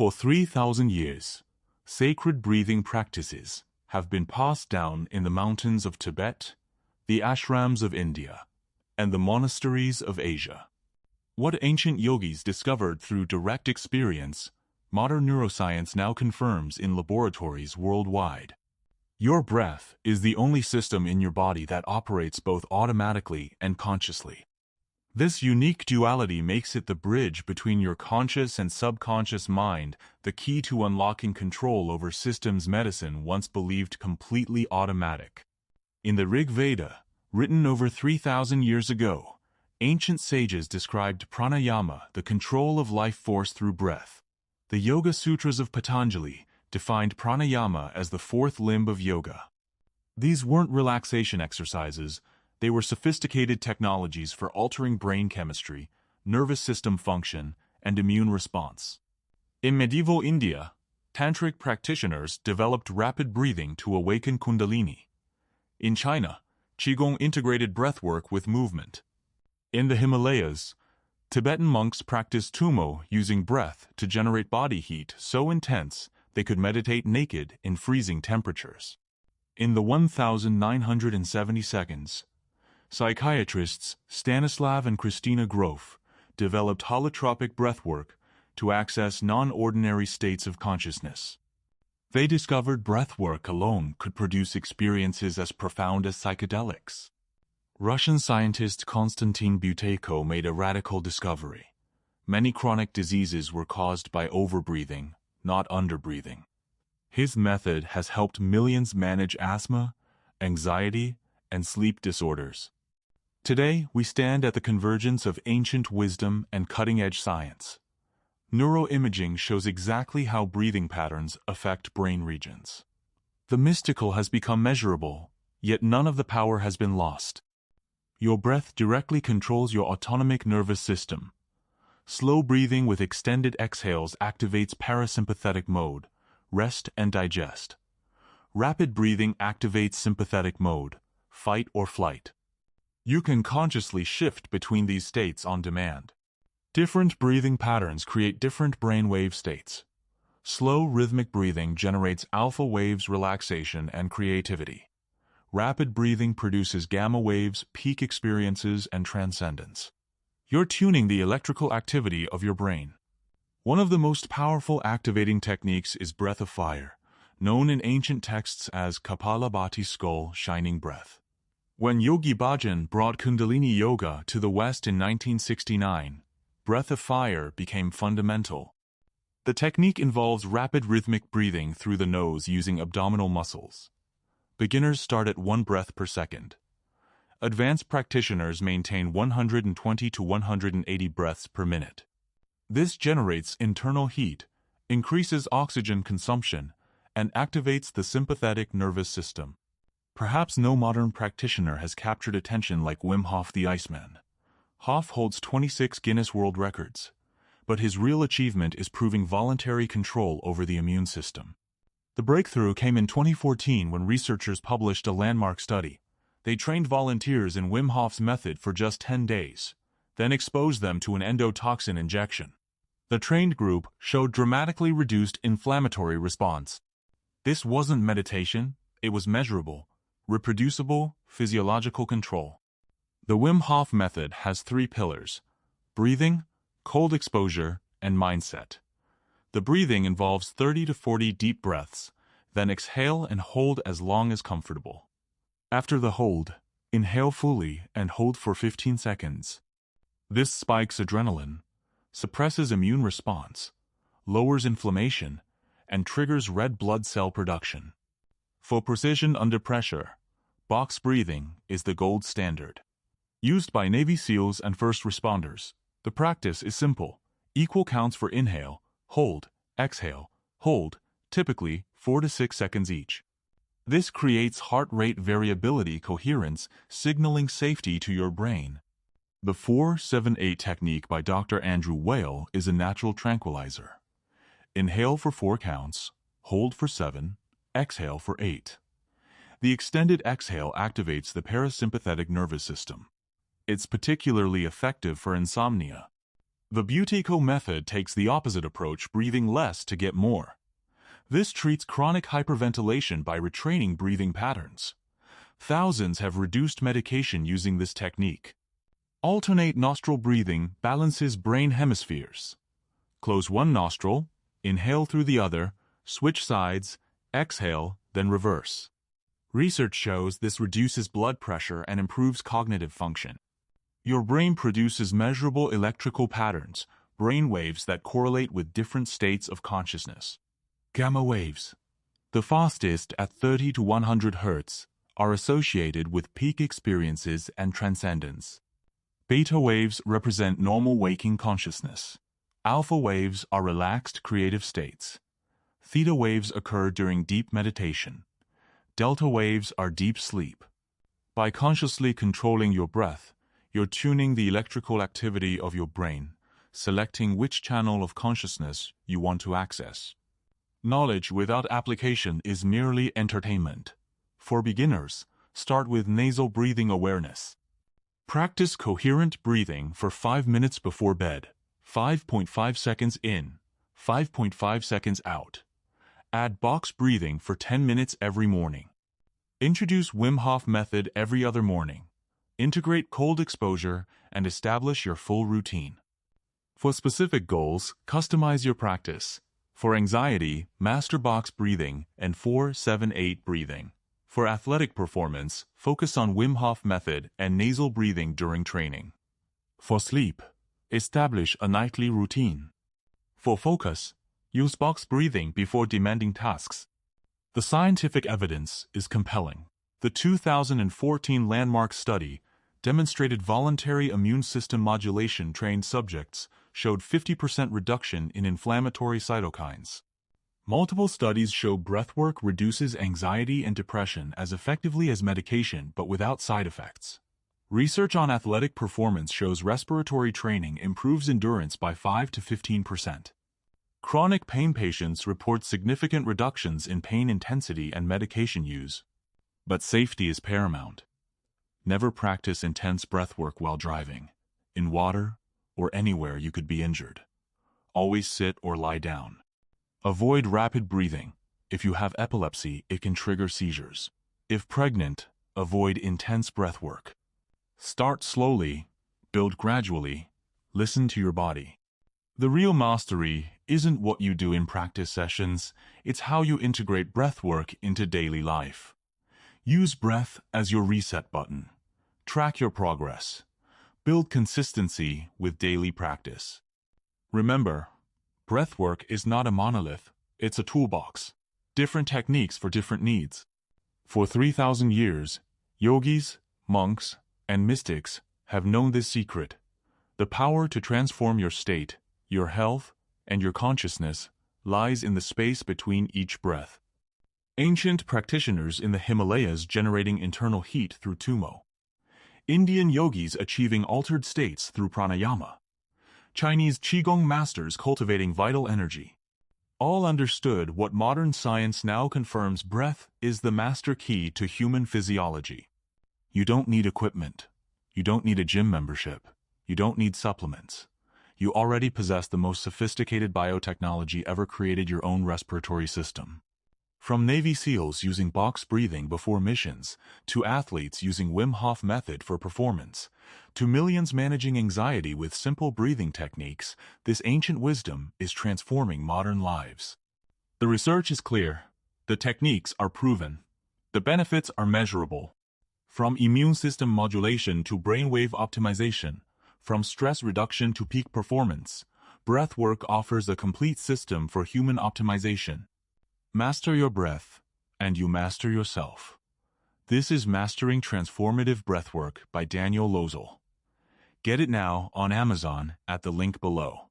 For 3,000 years, sacred breathing practices have been passed down in the mountains of Tibet, the ashrams of India, and the monasteries of Asia. What ancient yogis discovered through direct experience, modern neuroscience now confirms in laboratories worldwide. Your breath is the only system in your body that operates both automatically and consciously. This unique duality makes it the bridge between your conscious and subconscious mind, the key to unlocking control over systems medicine once believed completely automatic. In the Rig Veda, written over 3,000 years ago, ancient sages described pranayama, the control of life force through breath. The Yoga Sutras of Patanjali defined pranayama as the fourth limb of yoga. These weren't relaxation exercises. They were sophisticated technologies for altering brain chemistry, nervous system function, and immune response. In medieval India, tantric practitioners developed rapid breathing to awaken kundalini. In China, qigong integrated breathwork with movement. In the Himalayas, Tibetan monks practiced Tumo using breath to generate body heat so intense they could meditate naked in freezing temperatures. In the 1970 seconds, psychiatrists Stanislav and Christina Grof developed holotropic breathwork to access non-ordinary states of consciousness. They discovered breathwork alone could produce experiences as profound as psychedelics. Russian scientist Konstantin Buteyko made a radical discovery. Many chronic diseases were caused by overbreathing, not underbreathing. His method has helped millions manage asthma, anxiety, and sleep disorders. Today, we stand at the convergence of ancient wisdom and cutting-edge science. Neuroimaging shows exactly how breathing patterns affect brain regions. The mystical has become measurable, yet none of the power has been lost. Your breath directly controls your autonomic nervous system. Slow breathing with extended exhales activates parasympathetic mode, rest and digest. Rapid breathing activates sympathetic mode, fight or flight. You can consciously shift between these states on demand. Different breathing patterns create different brainwave states. Slow rhythmic breathing generates alpha waves, relaxation, and creativity. Rapid breathing produces gamma waves, peak experiences, and transcendence. You're tuning the electrical activity of your brain. One of the most powerful activating techniques is breath of fire, known in ancient texts as Kapalabhati skull, shining breath. When Yogi Bhajan brought Kundalini Yoga to the West in 1969, breath of fire became fundamental. The technique involves rapid rhythmic breathing through the nose using abdominal muscles. Beginners start at 1 breath per second. Advanced practitioners maintain 120 to 180 breaths per minute. This generates internal heat, increases oxygen consumption, and activates the sympathetic nervous system. Perhaps no modern practitioner has captured attention like Wim Hof the Iceman. Hof holds 26 Guinness World Records, but his real achievement is proving voluntary control over the immune system. The breakthrough came in 2014 when researchers published a landmark study. They trained volunteers in Wim Hof's method for just 10 days, then exposed them to an endotoxin injection. The trained group showed dramatically reduced inflammatory response. This wasn't meditation, it was measurable, reproducible, physiological control. The Wim Hof Method has 3 pillars: breathing, cold exposure, and mindset. The breathing involves 30 to 40 deep breaths, then exhale and hold as long as comfortable. After the hold, inhale fully and hold for 15 seconds. This spikes adrenaline, suppresses immune response, lowers inflammation, and triggers red blood cell production. For precision under pressure, box breathing is the gold standard. Used by Navy SEALs and first responders, the practice is simple: equal counts for inhale, hold, exhale, hold, typically 4 to 6 seconds each. This creates heart rate variability coherence, signaling safety to your brain. The 4-7-8 technique by Dr. Andrew Weil is a natural tranquilizer. Inhale for 4 counts, hold for 7, exhale for 8. The extended exhale activates the parasympathetic nervous system. It's particularly effective for insomnia. The Buteyko method takes the opposite approach, breathing less to get more. This treats chronic hyperventilation by retraining breathing patterns. Thousands have reduced medication using this technique. Alternate nostril breathing balances brain hemispheres. Close one nostril, inhale through the other, switch sides, exhale, then reverse. Research shows this reduces blood pressure and improves cognitive function. Your brain produces measurable electrical patterns, brain waves that correlate with different states of consciousness. Gamma waves, the fastest at 30 to 100 Hz, are associated with peak experiences and transcendence. Beta waves represent normal waking consciousness. Alpha waves are relaxed creative states. Theta waves occur during deep meditation. Delta waves are deep sleep. By consciously controlling your breath, you're tuning the electrical activity of your brain, selecting which channel of consciousness you want to access. Knowledge without application is merely entertainment. For beginners, start with nasal breathing awareness. Practice coherent breathing for 5 minutes before bed. 5.5 seconds in, 5.5 seconds out. Add box breathing for 10 minutes every morning. Introduce Wim Hof Method every other morning. Integrate cold exposure and establish your full routine. For specific goals, customize your practice. For anxiety, master box breathing and 4-7-8 breathing. For athletic performance, focus on Wim Hof Method and nasal breathing during training. For sleep, establish a nightly routine. For focus, use box breathing before demanding tasks. The scientific evidence is compelling. The 2014 landmark study demonstrated voluntary immune system modulation trained subjects showed 50% reduction in inflammatory cytokines. Multiple studies show breathwork reduces anxiety and depression as effectively as medication but without side effects. Research on athletic performance shows respiratory training improves endurance by 5 to 15%. Chronic pain patients report significant reductions in pain intensity and medication use. But safety is paramount. Never practice intense breathwork while driving, in water, or anywhere you could be injured. Always sit or lie down. Avoid rapid breathing. If you have epilepsy, it can trigger seizures. If pregnant, avoid intense breathwork. Start slowly, build gradually, listen to your body. The real mastery isn't what you do in practice sessions, it's how you integrate breathwork into daily life. Use breath as your reset button. Track your progress. Build consistency with daily practice. Remember, breathwork is not a monolith, it's a toolbox. Different techniques for different needs. For 3,000 years, yogis, monks, and mystics have known this secret. The power to transform your state, your health, and your consciousness lies in the space between each breath. Ancient practitioners in the Himalayas generating internal heat through Tumo. Indian yogis achieving altered states through pranayama. Chinese qigong masters cultivating vital energy. All understood what modern science now confirms: breath is the master key to human physiology. You don't need equipment. You don't need a gym membership. You don't need supplements. You already possess the most sophisticated biotechnology ever created: your own respiratory system. From Navy SEALs using box breathing before missions, to athletes using Wim Hof Method for performance, to millions managing anxiety with simple breathing techniques, this ancient wisdom is transforming modern lives. The research is clear. The techniques are proven. The benefits are measurable. From immune system modulation to brainwave optimization, from stress reduction to peak performance, breathwork offers a complete system for human optimization. Master your breath, and you master yourself. This is Mastering Transformative Breathwork by Daniel Loisel. Get it now on Amazon at the link below.